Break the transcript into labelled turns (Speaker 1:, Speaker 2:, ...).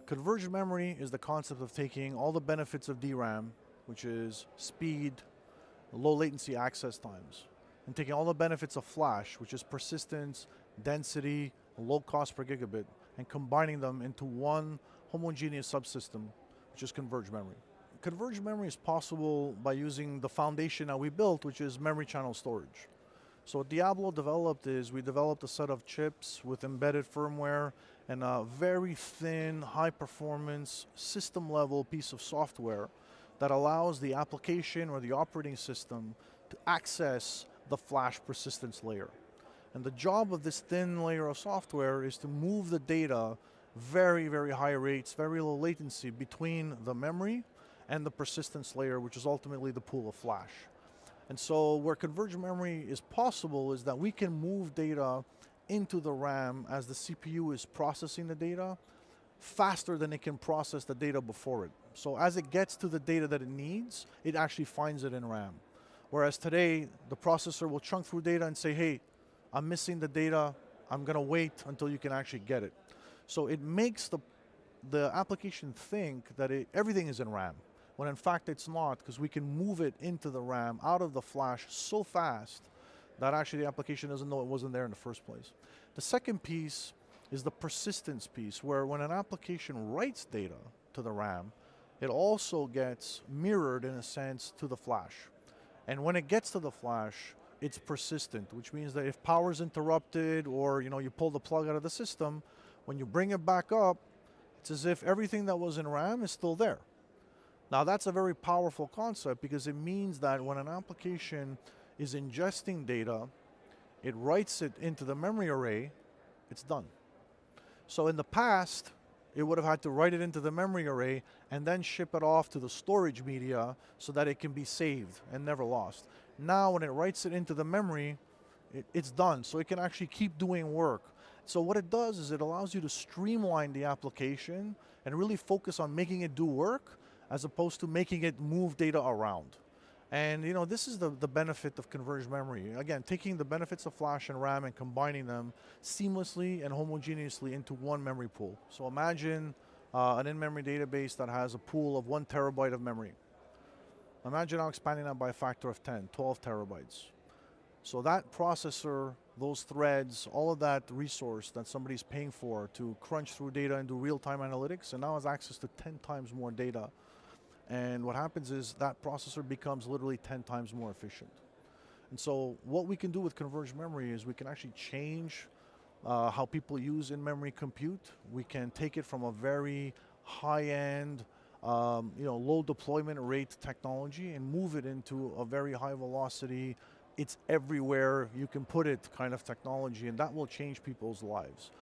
Speaker 1: Converged memory is the concept of taking all the benefits of DRAM, which is speed, low latency access times, and taking all the benefits of flash, which is persistence, density, low cost per gigabit, and combining them into one homogeneous subsystem, which is converged memory. Converged memory is possible by using the foundation that we built, which is memory channel storage. So what Diablo developed is we developed a set of chips with embedded firmware and a very thin, high performance, system level piece of software that allows the application or the operating system to access the flash persistence layer. And the job of this thin layer of software is to move the data very, very high rates, very low latency between the memory and the persistence layer, which is ultimately the pool of flash. And so where converged memory is possible is that we can move data into the RAM as the CPU is processing the data faster than it can process the data before it. So as it gets to the data that it needs, it actually finds it in RAM. Whereas today, the processor will chunk through data and say, hey, I'm missing the data, I'm going to wait until you can actually get it. So it makes the application think that everything is in RAM, when in fact it's not, because we can move it into the RAM out of the flash so fast that actually the application doesn't know it wasn't there in the first place. The second piece is the persistence piece, where when an application writes data to the RAM, it also gets mirrored in a sense to the flash. And when it gets to the flash, it's persistent, which means that if power is interrupted or you pull the plug out of the system, when you bring it back up, it's as if everything that was in RAM is still there. Now that's a very powerful concept because it means that when an application is ingesting data, it writes it into the memory array, it's done. So in the past, it would have had to write it into the memory array and then ship it off to the storage media so that it can be saved and never lost. Now when it writes it into the memory, it's done, so it can actually keep doing work. So what it does is it allows you to streamline the application and really focus on making it do work as opposed to making it move data around. And this is the benefit of converged memory. Again, taking the benefits of flash and RAM and combining them seamlessly and homogeneously into one memory pool. So imagine an in-memory database that has a pool of 1 terabyte of memory. Imagine now expanding that by a factor of 10, 12 terabytes. So that processor, those threads, all of that resource that somebody's paying for to crunch through data and do real-time analytics, and now has access to 10 times more data. And what happens is that processor becomes literally 10 times more efficient. And so what we can do with converged memory is we can actually change how people use in-memory compute. We can take it from a very high-end, low deployment rate technology and move it into a very high velocity, it's everywhere you can put it kind of technology, and that will change people's lives.